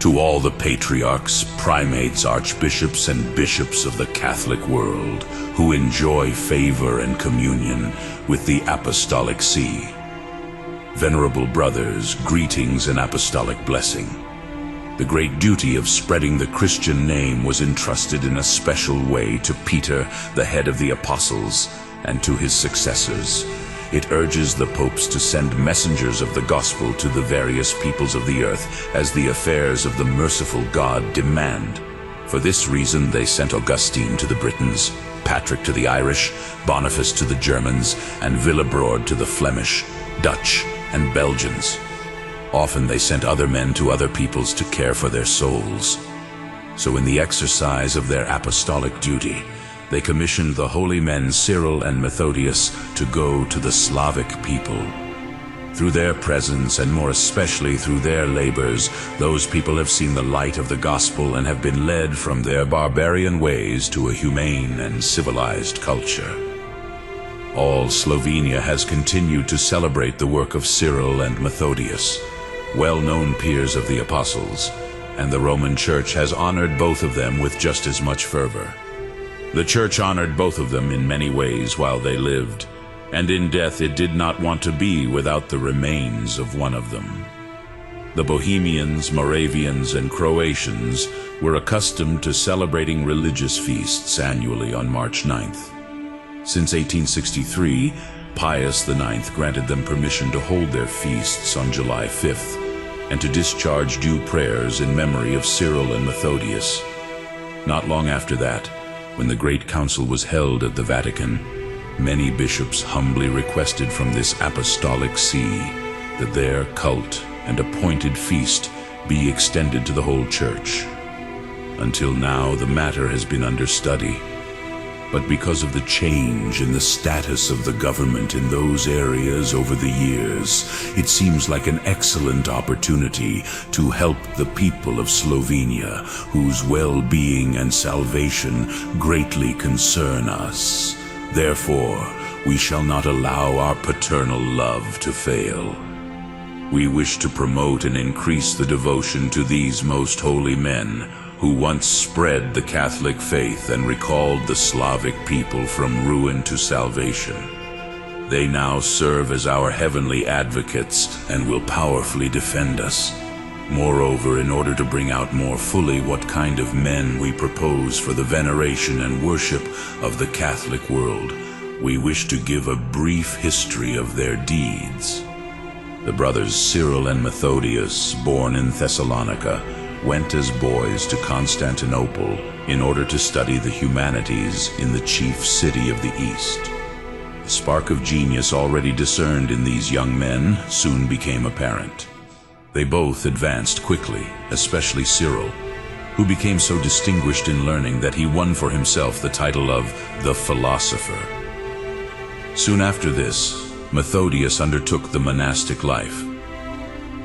To all the patriarchs, primates, archbishops, and bishops of the Catholic world who enjoy favor and communion with the Apostolic See. Venerable brothers, greetings and apostolic blessing. The great duty of spreading the Christian name was entrusted in a special way to Peter, the head of the apostles, and to his successors. It urges the popes to send messengers of the gospel to the various peoples of the earth as the affairs of the merciful God demand. For this reason they sent Augustine to the Britons, Patrick to the Irish, Boniface to the Germans, and Willibrord to the Flemish, Dutch, and Belgians. Often they sent other men to other peoples to care for their souls. So in the exercise of their apostolic duty, they commissioned the holy men Cyril and Methodius to go to the Slavic people. Through their presence, and more especially through their labors, those people have seen the light of the gospel and have been led from their barbarian ways to a humane and civilized culture. All Slovenia has continued to celebrate the work of Cyril and Methodius, well-known peers of the apostles, and the Roman Church has honored both of them with just as much fervor. The Church honored both of them in many ways while they lived, and in death it did not want to be without the remains of one of them. The Bohemians, Moravians, and Croatians were accustomed to celebrating religious feasts annually on March 9th. Since 1863, Pius IX granted them permission to hold their feasts on July 5th and to discharge due prayers in memory of Cyril and Methodius. Not long after that, when the Great Council was held at the Vatican, many bishops humbly requested from this apostolic see that their cult and appointed feast be extended to the whole Church. Until now, the matter has been under study. But because of the change in the status of the government in those areas over the years, it seems like an excellent opportunity to help the people of Slovenia, whose well-being and salvation greatly concern us. Therefore, we shall not allow our paternal love to fail. We wish to promote and increase the devotion to these most holy men, who once spread the Catholic faith and recalled the Slavic people from ruin to salvation. They now serve as our heavenly advocates and will powerfully defend us. Moreover, in order to bring out more fully what kind of men we propose for the veneration and worship of the Catholic world, we wish to give a brief history of their deeds. The brothers Cyril and Methodius, born in Thessalonica, went as boys to Constantinople in order to study the humanities in the chief city of the East. The spark of genius already discerned in these young men soon became apparent. They both advanced quickly, especially Cyril, who became so distinguished in learning that he won for himself the title of the philosopher. Soon after this, Methodius undertook the monastic life.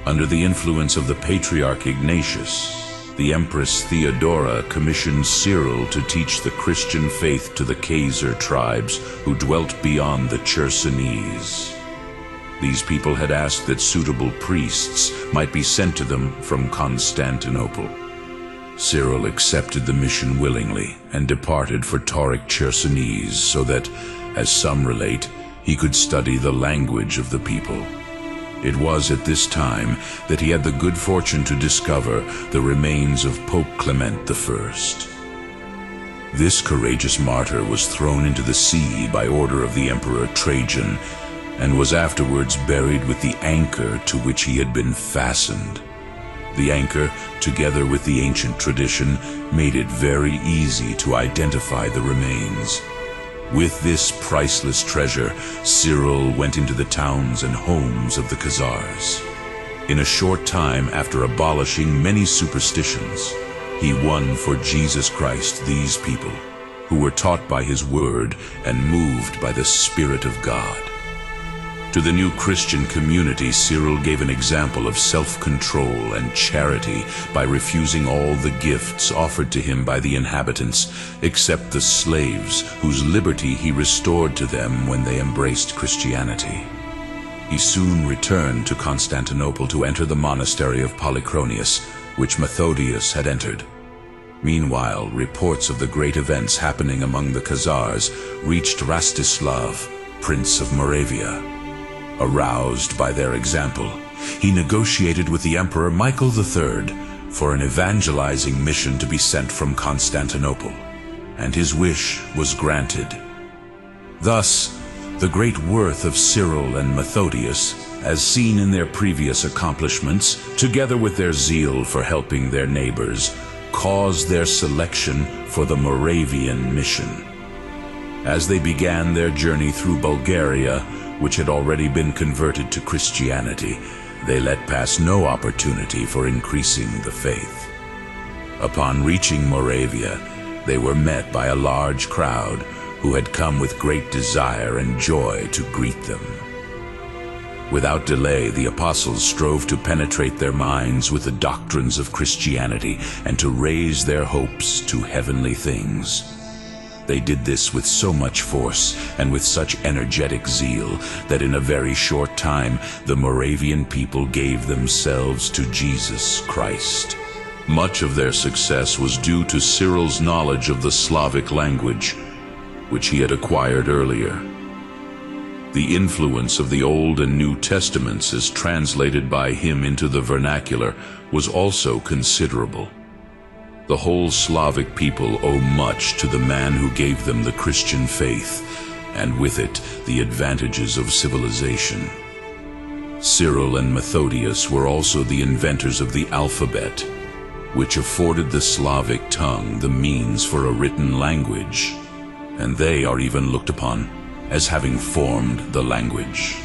Under the influence of the Patriarch Ignatius, the Empress Theodora commissioned Cyril to teach the Christian faith to the Khazar tribes who dwelt beyond the Chersonese. These people had asked that suitable priests might be sent to them from Constantinople. Cyril accepted the mission willingly and departed for Tauric Chersonese so that, as some relate, he could study the language of the people. It was at this time that he had the good fortune to discover the remains of Pope Clement I. This courageous martyr was thrown into the sea by order of the Emperor Trajan and was afterwards buried with the anchor to which he had been fastened. The anchor, together with the ancient tradition, made it very easy to identify the remains. With this priceless treasure, Cyril went into the towns and homes of the Khazars. In a short time, after abolishing many superstitions, he won for Jesus Christ these people, who were taught by his word and moved by the Spirit of God. To the new Christian community, Cyril gave an example of self-control and charity by refusing all the gifts offered to him by the inhabitants, except the slaves, whose liberty he restored to them when they embraced Christianity. He soon returned to Constantinople to enter the monastery of Polychronius, which Methodius had entered. Meanwhile, reports of the great events happening among the Khazars reached Rastislav, Prince of Moravia. Aroused by their example, he negotiated with the Emperor Michael III for an evangelizing mission to be sent from Constantinople, and his wish was granted. Thus, the great worth of Cyril and Methodius, as seen in their previous accomplishments, together with their zeal for helping their neighbors, caused their selection for the Moravian mission. As they began their journey through Bulgaria, which had already been converted to Christianity, they let pass no opportunity for increasing the faith. Upon reaching Moravia, they were met by a large crowd who had come with great desire and joy to greet them. Without delay, the apostles strove to penetrate their minds with the doctrines of Christianity and to raise their hopes to heavenly things. They did this with so much force and with such energetic zeal that in a very short time the Moravian people gave themselves to Jesus Christ. Much of their success was due to Cyril's knowledge of the Slavic language, which he had acquired earlier. The influence of the Old and New Testaments as translated by him into the vernacular was also considerable. The whole Slavic people owe much to the man who gave them the Christian faith, and with it the advantages of civilization. Cyril and Methodius were also the inventors of the alphabet, which afforded the Slavic tongue the means for a written language, and they are even looked upon as having formed the language.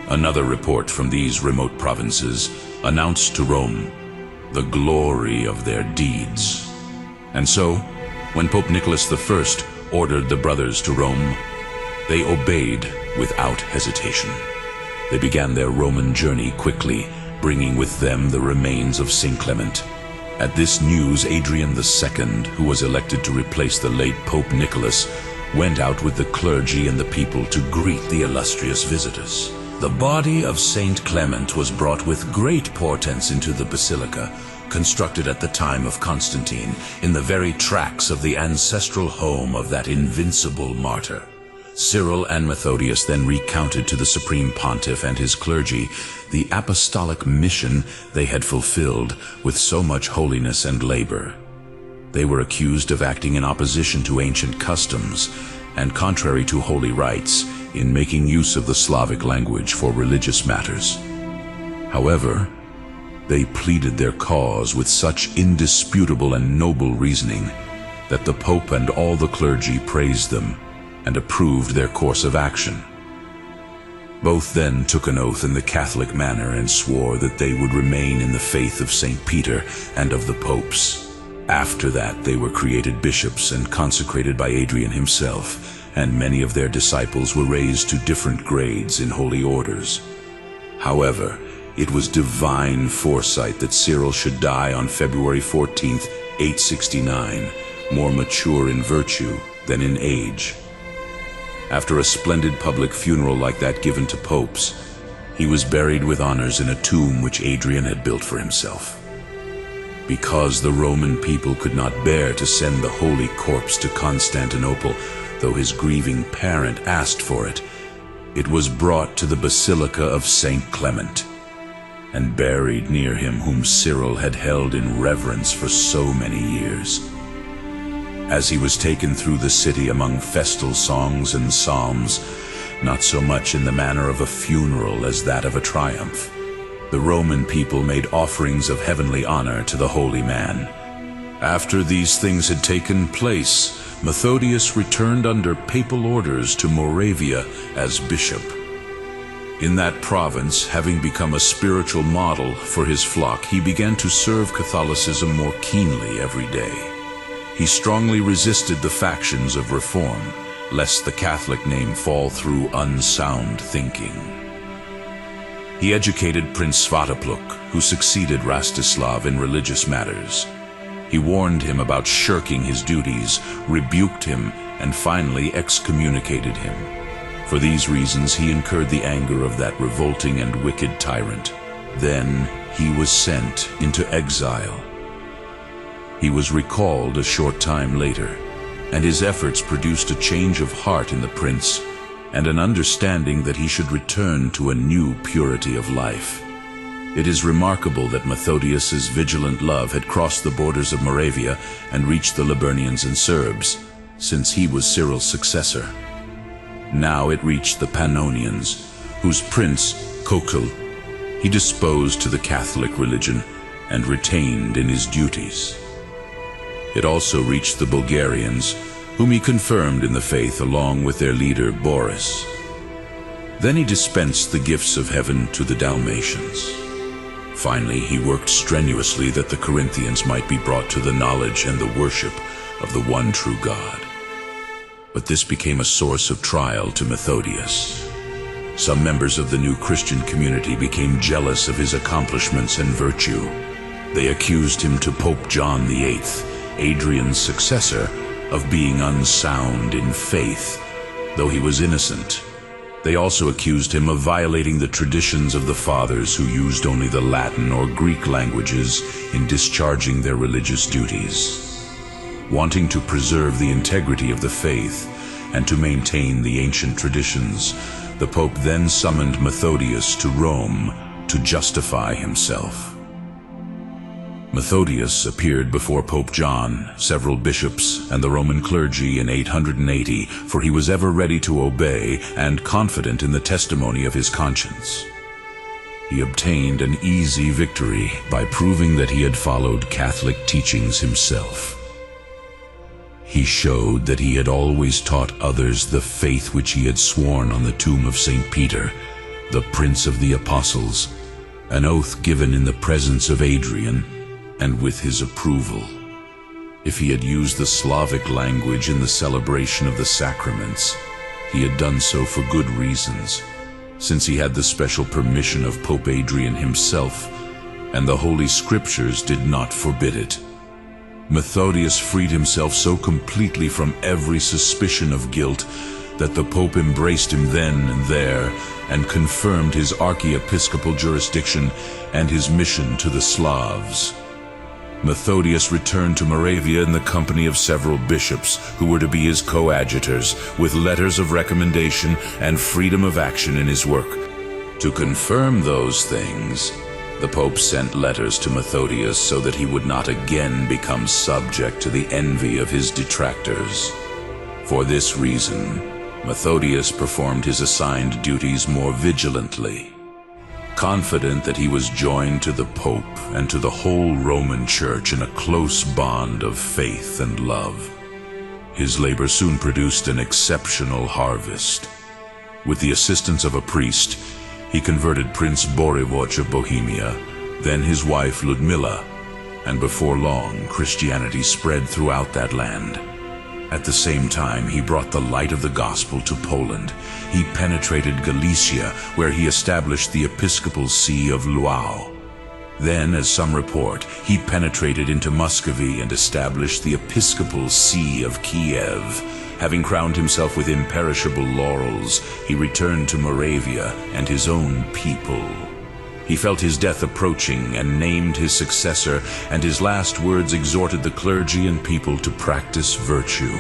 Another report from these remote provinces announced to Rome the glory of their deeds. And so, when Pope Nicholas I ordered the brothers to Rome, they obeyed without hesitation. They began their Roman journey quickly, bringing with them the remains of Saint Clement. At this news, Adrian II, who was elected to replace the late Pope Nicholas, went out with the clergy and the people to greet the illustrious visitors. The body of Saint Clement was brought with great portents into the basilica, constructed at the time of Constantine, in the very tracks of the ancestral home of that invincible martyr. Cyril and Methodius then recounted to the Supreme Pontiff and his clergy the apostolic mission they had fulfilled with so much holiness and labor. They were accused of acting in opposition to ancient customs and contrary to holy rites in making use of the Slavic language for religious matters. However, they pleaded their cause with such indisputable and noble reasoning that the Pope and all the clergy praised them and approved their course of action. Both then took an oath in the Catholic manner and swore that they would remain in the faith of St. Peter and of the popes. After that, they were created bishops and consecrated by Adrian himself, and many of their disciples were raised to different grades in holy orders. However, it was divine foresight that Cyril should die on February 14th, 869, more mature in virtue than in age. After a splendid public funeral like that given to popes, he was buried with honors in a tomb which Adrian had built for himself. Because the Roman people could not bear to send the holy corpse to Constantinople, though his grieving parent asked for it, it was brought to the Basilica of St. Clement, and buried near him whom Cyril had held in reverence for so many years. As he was taken through the city among festal songs and psalms, not so much in the manner of a funeral as that of a triumph, the Roman people made offerings of heavenly honor to the holy man. After these things had taken place, Methodius returned under papal orders to Moravia as bishop. In that province, having become a spiritual model for his flock, he began to serve Catholicism more keenly every day. He strongly resisted the factions of reform, lest the Catholic name fall through unsound thinking. He educated Prince Svatopluk, who succeeded Rastislav in religious matters. He warned him about shirking his duties, rebuked him, and finally excommunicated him. For these reasons he incurred the anger of that revolting and wicked tyrant. Then he was sent into exile. He was recalled a short time later, and his efforts produced a change of heart in the prince and an understanding that he should return to a new purity of life. It is remarkable that Methodius's vigilant love had crossed the borders of Moravia and reached the Liburnians and Serbs, since he was Cyril's successor. Now it reached the Pannonians, whose prince, Kokul, he disposed to the Catholic religion and retained in his duties. It also reached the Bulgarians, whom he confirmed in the faith along with their leader Boris. Then he dispensed the gifts of heaven to the Dalmatians. Finally, he worked strenuously that the Corinthians might be brought to the knowledge and the worship of the one true God. But this became a source of trial to Methodius. Some members of the new Christian community became jealous of his accomplishments and virtue. They accused him to Pope John VIII, Adrian's successor, of being unsound in faith, though he was innocent. They also accused him of violating the traditions of the fathers who used only the Latin or Greek languages in discharging their religious duties. Wanting to preserve the integrity of the faith and to maintain the ancient traditions, the Pope then summoned Methodius to Rome to justify himself. Methodius appeared before Pope John, several bishops, and the Roman clergy in 880, for he was ever ready to obey and confident in the testimony of his conscience. He obtained an easy victory by proving that he had followed Catholic teachings himself. He showed that he had always taught others the faith which he had sworn on the tomb of St. Peter, the Prince of the Apostles, an oath given in the presence of Adrian, and with his approval. If he had used the Slavic language in the celebration of the sacraments, he had done so for good reasons, since he had the special permission of Pope Adrian himself, and the Holy Scriptures did not forbid it. Methodius freed himself so completely from every suspicion of guilt that the Pope embraced him then and there and confirmed his archiepiscopal jurisdiction and his mission to the Slavs. Methodius returned to Moravia in the company of several bishops who were to be his coadjutors, with letters of recommendation and freedom of action in his work. To confirm those things, the Pope sent letters to Methodius so that he would not again become subject to the envy of his detractors. For this reason, Methodius performed his assigned duties more vigilantly. Confident that he was joined to the Pope and to the whole Roman Church in a close bond of faith and love. His labor soon produced an exceptional harvest. With the assistance of a priest, he converted Prince Bořivoj of Bohemia, then his wife Ludmila, and before long Christianity spread throughout that land. At the same time, he brought the light of the gospel to Poland. He penetrated Galicia, where he established the episcopal see of Lwów. Then, as some report, he penetrated into Muscovy and established the episcopal see of Kiev. Having crowned himself with imperishable laurels, he returned to Moravia and his own people. He felt his death approaching and named his successor, and his last words exhorted the clergy and people to practice virtue.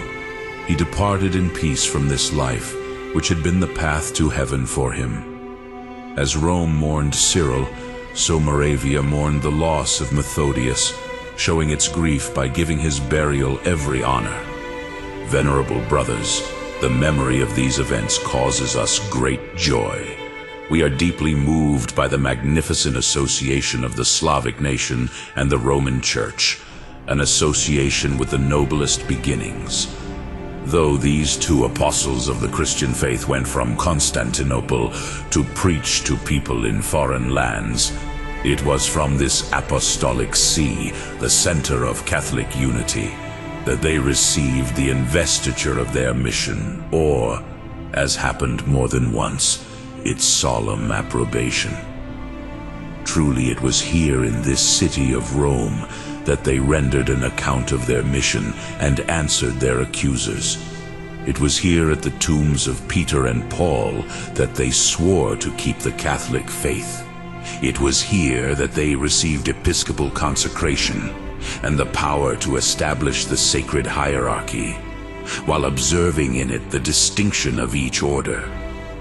He departed in peace from this life, which had been the path to heaven for him. As Rome mourned Cyril, so Moravia mourned the loss of Methodius, showing its grief by giving his burial every honor. Venerable brothers, the memory of these events causes us great joy. We are deeply moved by the magnificent association of the Slavic nation and the Roman Church, an association with the noblest beginnings. Though these two apostles of the Christian faith went from Constantinople to preach to people in foreign lands, it was from this apostolic see, the center of Catholic unity, that they received the investiture of their mission, or, as happened more than once, its solemn approbation. Truly it was here in this city of Rome that they rendered an account of their mission and answered their accusers. It was here at the tombs of Peter and Paul that they swore to keep the Catholic faith. It was here that they received episcopal consecration and the power to establish the sacred hierarchy, while observing in it the distinction of each order.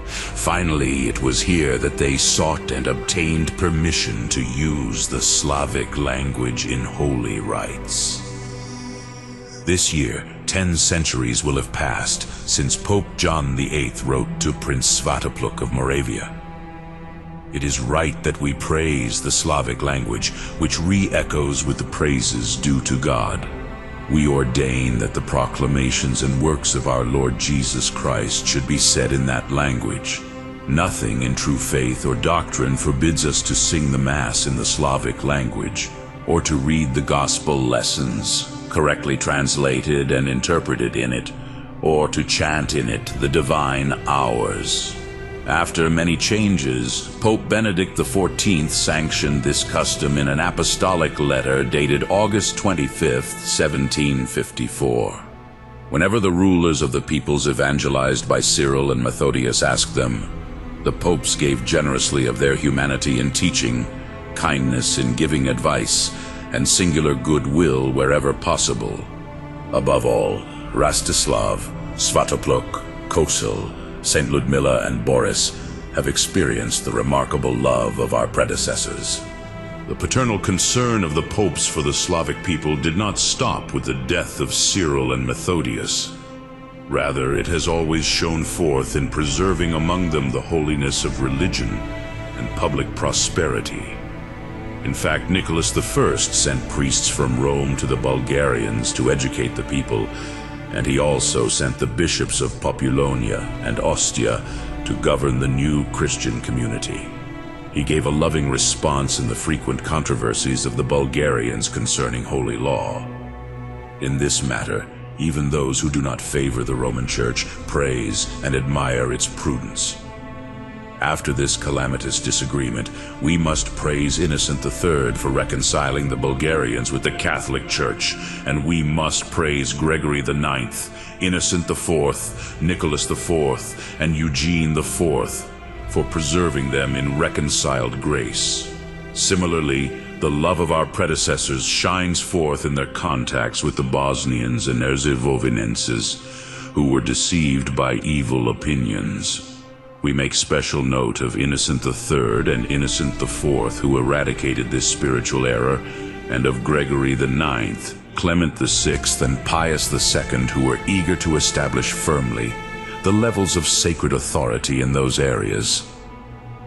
Finally, it was here that they sought and obtained permission to use the Slavic language in holy rites. This year, 10 centuries will have passed since Pope John VIII wrote to Prince Svatopluk of Moravia. It is right that we praise the Slavic language, which re-echoes with the praises due to God. We ordain that the proclamations and works of our Lord Jesus Christ should be said in that language. Nothing in true faith or doctrine forbids us to sing the Mass in the Slavic language, or to read the Gospel lessons, correctly translated and interpreted in it, or to chant in it the divine hours. After many changes, Pope Benedict XIV sanctioned this custom in an apostolic letter dated August 25, 1754. Whenever the rulers of the peoples evangelized by Cyril and Methodius asked them, the popes gave generously of their humanity in teaching, kindness in giving advice, and singular goodwill wherever possible. Above all, Rastislav, Svatopluk, Kosil, Saint Ludmilla and Boris have experienced the remarkable love of our predecessors. The paternal concern of the popes for the Slavic people did not stop with the death of Cyril and Methodius. Rather, it has always shone forth in preserving among them the holiness of religion and public prosperity. In fact, Nicholas I sent priests from Rome to the Bulgarians to educate the people, and he also sent the bishops of Populonia and Ostia to govern the new Christian community. He gave a loving response in the frequent controversies of the Bulgarians concerning holy law. In this matter, even those who do not favor the Roman Church praise and admire its prudence. After this calamitous disagreement, we must praise Innocent III for reconciling the Bulgarians with the Catholic Church, and we must praise Gregory IX, Innocent IV, Nicholas IV, and Eugene IV for preserving them in reconciled grace. Similarly, the love of our predecessors shines forth in their contacts with the Bosnians and Herzegovinenses, who were deceived by evil opinions. We make special note of Innocent III and Innocent IV, who eradicated this spiritual error, and of Gregory IX, Clement VI, and Pius II, who were eager to establish firmly the levels of sacred authority in those areas.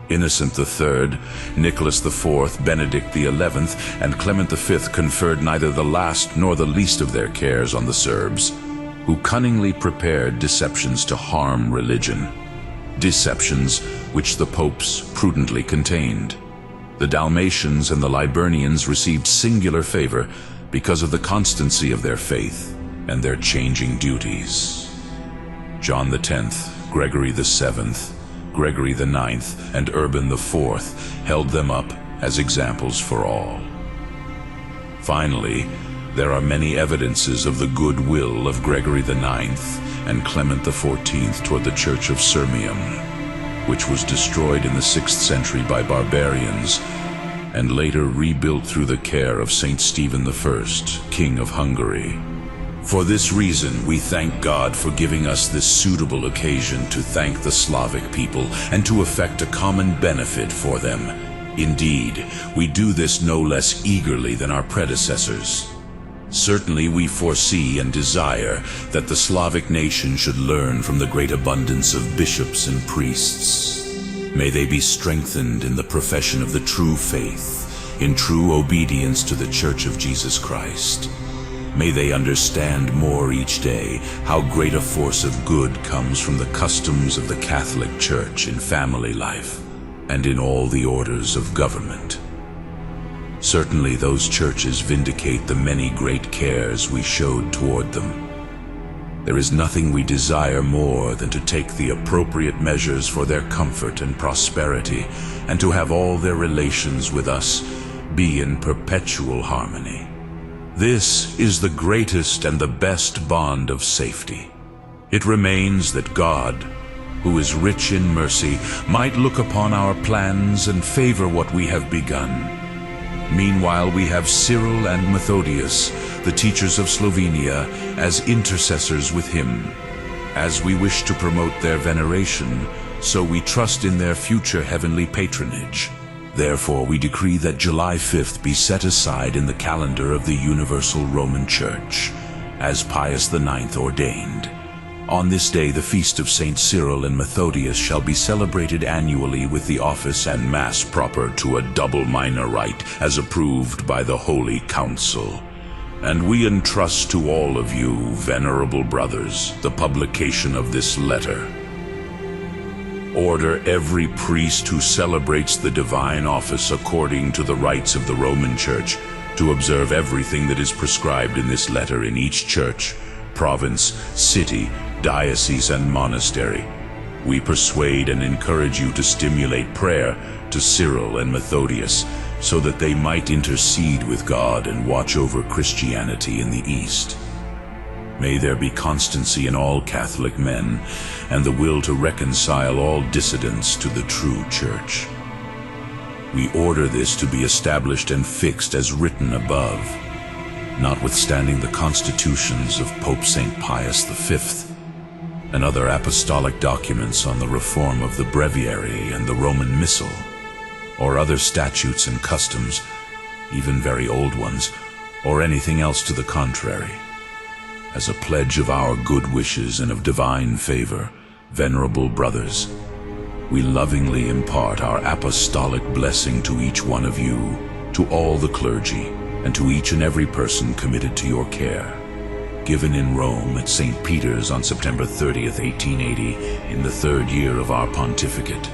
Innocent III, Nicholas IV, Benedict XI, and Clement V conferred neither the last nor the least of their cares on the Serbs, who cunningly prepared deceptions to harm religion. Deceptions which the popes prudently contained. The Dalmatians and the Liburnians received singular favor because of the constancy of their faith and their changing duties. John X, Gregory VII, Gregory IX, and Urban IV held them up as examples for all. Finally, there are many evidences of the goodwill of Gregory IX and Clement XIV toward the Church of Sirmium, which was destroyed in the 6th century by barbarians and later rebuilt through the care of Saint Stephen I, King of Hungary. For this reason, we thank God for giving us this suitable occasion to thank the Slavic people and to effect a common benefit for them. Indeed, we do this no less eagerly than our predecessors. Certainly we foresee and desire that the Slavic nation should learn from the great abundance of bishops and priests. May they be strengthened in the profession of the true faith, in true obedience to the Church of Jesus Christ. May they understand more each day how great a force of good comes from the customs of the Catholic Church in family life and in all the orders of government. Certainly those churches vindicate the many great cares we showed toward them. There is nothing we desire more than to take the appropriate measures for their comfort and prosperity, and to have all their relations with us be in perpetual harmony. This is the greatest and the best bond of safety. It remains that God, who is rich in mercy, might look upon our plans and favor what we have begun. Meanwhile, we have Cyril and Methodius, the teachers of Slovenia, as intercessors with him. As we wish to promote their veneration, so we trust in their future heavenly patronage. Therefore, we decree that July 5th be set aside in the calendar of the Universal Roman Church, as Pius IX ordained. On this day, the feast of Saint Cyril and Methodius shall be celebrated annually with the office and Mass proper to a double minor rite, as approved by the Holy Council. And we entrust to all of you, venerable brothers, the publication of this letter. Order every priest who celebrates the divine office according to the rites of the Roman Church to observe everything that is prescribed in this letter in each church, province, city, diocese, and monastery. We persuade and encourage you to stimulate prayer to Cyril and Methodius, so that they might intercede with God and watch over Christianity in the East. May there be constancy in all Catholic men, and the will to reconcile all dissidents to the true Church. We order this to be established and fixed as written above, notwithstanding the constitutions of Pope St. Pius V, and other apostolic documents on the reform of the breviary and the Roman Missal, or other statutes and customs, even very old ones, or anything else to the contrary. As a pledge of our good wishes and of divine favor, venerable brothers, we lovingly impart our apostolic blessing to each one of you, to all the clergy, and to each and every person committed to your care. Given in Rome at St. Peter's on September 30th, 1880, in the 3rd year of our pontificate.